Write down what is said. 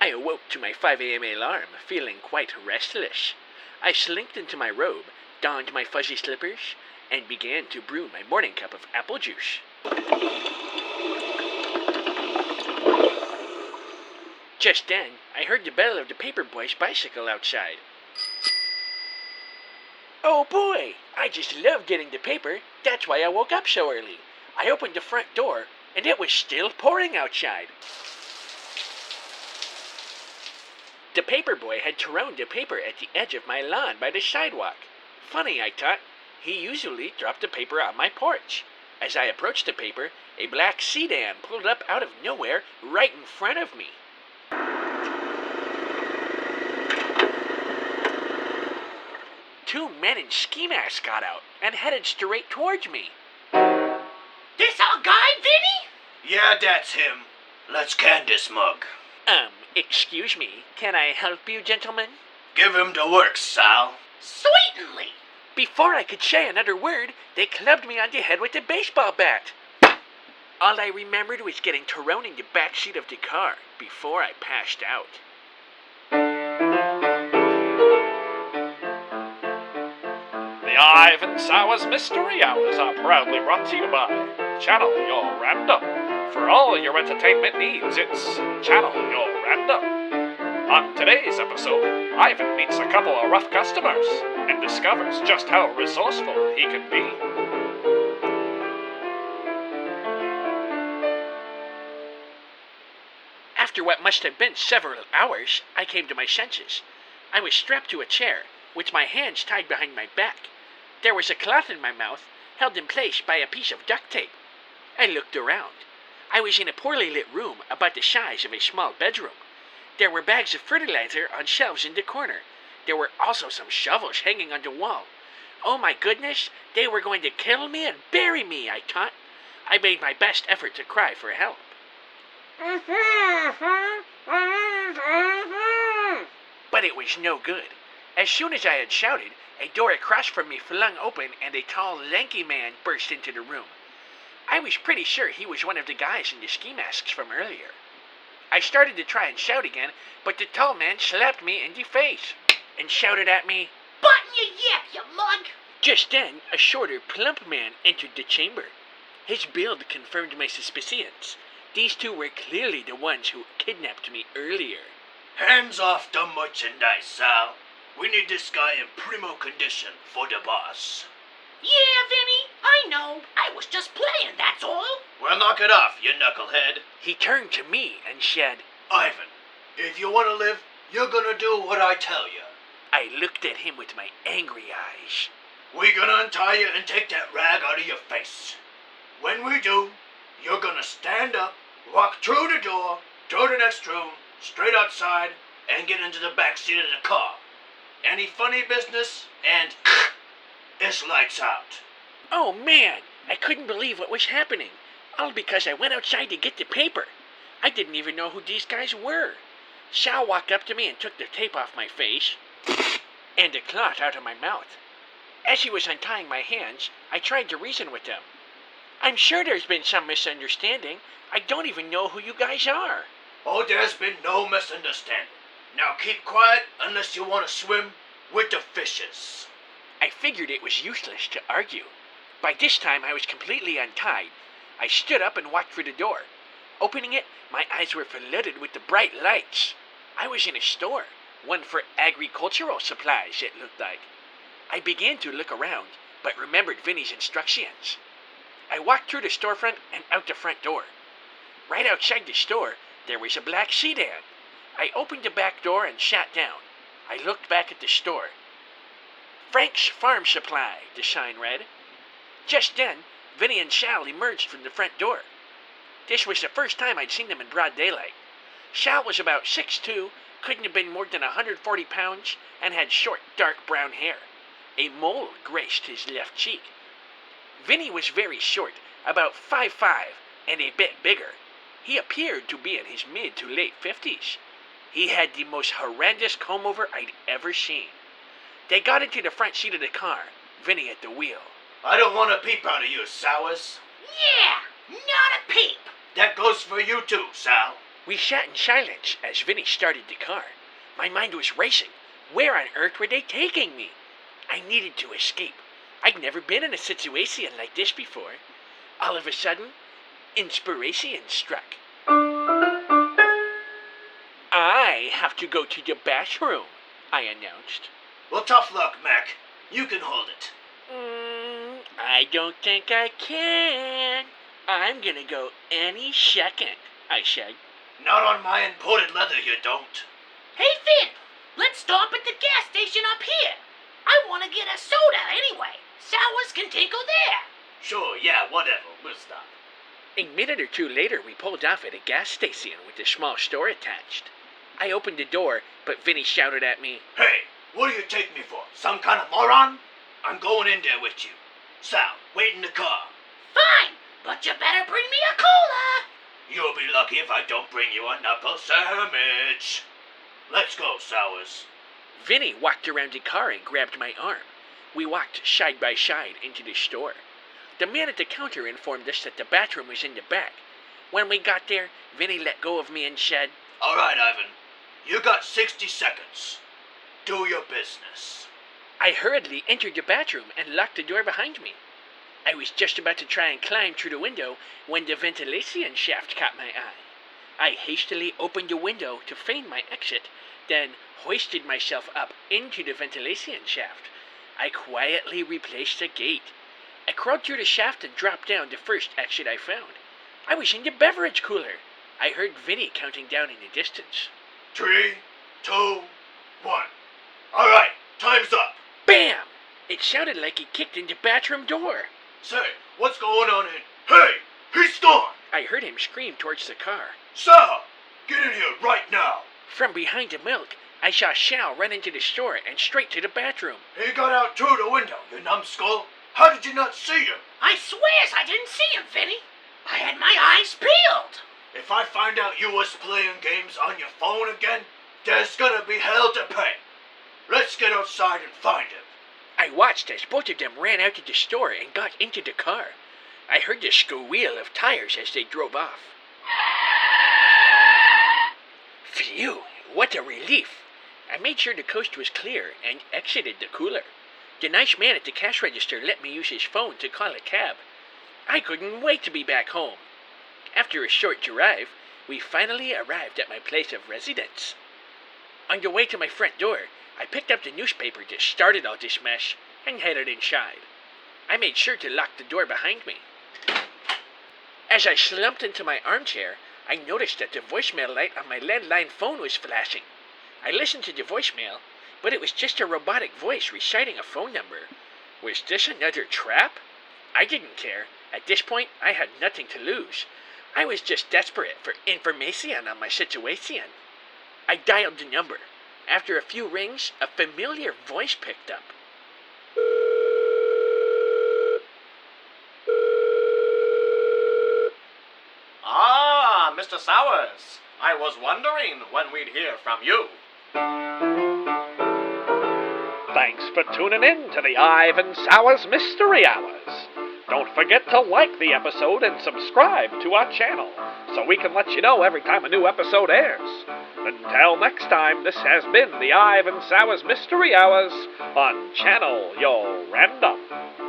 I awoke to my 5 a.m. alarm, feeling quite restless. I slinked into my robe, donned my fuzzy slippers, and began to brew my morning cup of apple juice. Just then, I heard the bell of the paperboy's bicycle outside. Oh boy, I just love getting the paper. That's why I woke up so early. I opened the front door, and it was still pouring outside. The paperboy had thrown the paper at the edge of my lawn by the sidewalk. Funny, I thought. He usually dropped the paper on my porch. As I approached the paper, a black sedan pulled up out of nowhere right in front of me. Two men in ski masks got out and headed straight towards me. This our guy, Vinny? Yeah, that's him. Let's can this mug. Excuse me, can I help you, gentlemen? Give him the works, Sal. Certainly. Before I could say another word, they clubbed me on the head with a baseball bat. All I remembered was getting thrown in the back seat of the car before I passed out. The Ivan Sowers Mystery Hours are proudly brought to you by Channel Your Random. For all your entertainment needs, it's Channel Your Random. On today's episode, Ivan meets a couple of rough customers and discovers just how resourceful he can be. After what must have been several hours, I came to my senses. I was strapped to a chair, with my hands tied behind my back. There was a cloth in my mouth, held in place by a piece of duct tape. I looked around. I was in a poorly lit room about the size of a small bedroom. There were bags of fertilizer on shelves in the corner. There were also some shovels hanging on the wall. Oh my goodness, they were going to kill me and bury me, I thought. I made my best effort to cry for help. But it was no good. As soon as I had shouted, a door across from me flung open and a tall, lanky man burst into the room. I was pretty sure he was one of the guys in the ski masks from earlier. I started to try and shout again, but the tall man slapped me in the face and shouted at me, Button your yip, you mug! Just then, a shorter, plump man entered the chamber. His build confirmed my suspicions. These two were clearly the ones who kidnapped me earlier. Hands off the merchandise, Sal. We need this guy in primo condition for the boss. Yeah, Vinny, I know. I was just playing, that's all. Well, knock it off, you knucklehead. He turned to me and said, Ivan, if you want to live, you're gonna do what I tell you. I looked at him with my angry eyes. We're gonna untie you and take that rag out of your face. When we do, you're gonna stand up, walk through the door, through the next room, straight outside, and get into the back seat of the car. Any funny business, and it's lights out. Oh man, I couldn't believe what was happening. All because I went outside to get the paper. I didn't even know who these guys were. Sal walked up to me and took the tape off my face and the cloth out of my mouth. As he was untying my hands, I tried to reason with him. I'm sure there's been some misunderstanding. I don't even know who you guys are. Oh, there's been no misunderstanding. Now keep quiet unless you want to swim with the fishes. I figured it was useless to argue. By this time, I was completely untied. I stood up and walked for the door. Opening it, my eyes were flooded with the bright lights. I was in a store, one for agricultural supplies, it looked like. I began to look around, but remembered Vinny's instructions. I walked through the storefront and out the front door. Right outside the store, there was a black sedan. I opened the back door and sat down. I looked back at the store. Frank's Farm Supply, the sign read. Just then, Vinny and Sal emerged from the front door. This was the first time I'd seen them in broad daylight. Sal was about 6'2", couldn't have been more than 140 pounds, and had short, dark brown hair. A mole graced his left cheek. Vinny was very short, about 5'5", and a bit bigger. He appeared to be in his mid to late 50s. He had the most horrendous comb-over I'd ever seen. They got into the front seat of the car, Vinny at the wheel. I don't want a peep out of you, Sowers. Yeah, not a peep. That goes for you too, Sal. We sat in silence as Vinny started the car. My mind was racing. Where on earth were they taking me? I needed to escape. I'd never been in a situation like this before. All of a sudden, inspiration struck. I have to go to the bathroom, I announced. Well, tough luck, Mac. You can hold it. I don't think I can. I'm gonna go any second, I said. Not on my imported leather, you don't. Hey, Finn, let's stop at the gas station up here. I want to get a soda anyway. Sowers can tinkle there. Sure, yeah, whatever. We'll stop. A minute or two later, we pulled off at a gas station with a small store attached. I opened the door, but Vinny shouted at me, Hey, what do you take me for? Some kind of moron? I'm going in there with you. Sal, wait in the car. Fine, but you better bring me a cola. You'll be lucky if I don't bring you a knuckle sandwich. Let's go, Sowers. Vinny walked around the car and grabbed my arm. We walked side by side into the store. The man at the counter informed us that the bathroom was in the back. When we got there, Vinny let go of me and said, All right, Ivan. You got 60 seconds. Do your business. I hurriedly entered the bathroom and locked the door behind me. I was just about to try and climb through the window when the ventilation shaft caught my eye. I hastily opened the window to feign my exit, then hoisted myself up into the ventilation shaft. I quietly replaced the gate. I crawled through the shaft and dropped down the first exit I found. I was in the beverage cooler. I heard Vinny counting down in the distance. 3, 2, 1. All right, time's up. Bam! It sounded like he kicked in the bathroom door. Say, what's going on in? Hey, he's gone. I heard him scream towards the car. Sal, get in here right now. From behind the milk, I saw Shao run into the store and straight to the bathroom. He got out through the window, you numbskull. How did you not see him? I swears I didn't see him, Vinny. I had my eyes peeled. If I find out you was playing games on your phone again, there's gonna be hell to pay. Let's get outside and find him. I watched as both of them ran out of the store and got into the car. I heard the squeal of tires as they drove off. Phew, what a relief. I made sure the coast was clear and exited the cooler. The nice man at the cash register let me use his phone to call a cab. I couldn't wait to be back home. After a short drive, we finally arrived at my place of residence. On the way to my front door, I picked up the newspaper that started all this mess and headed inside. I made sure to lock the door behind me. As I slumped into my armchair, I noticed that the voicemail light on my landline phone was flashing. I listened to the voicemail, but it was just a robotic voice reciting a phone number. Was this another trap? I didn't care. At this point, I had nothing to lose. I was just desperate for information on my situation. I dialed the number. After a few rings, a familiar voice picked up. Ah, Mr. Sowers. I was wondering when we'd hear from you. Thanks for tuning in to the Ivan Sowers Mystery Hours. Don't forget to like the episode and subscribe to our channel so we can let you know every time a new episode airs. Until next time, this has been the Ivan Sowers Mystery Hours on Channel Your Random.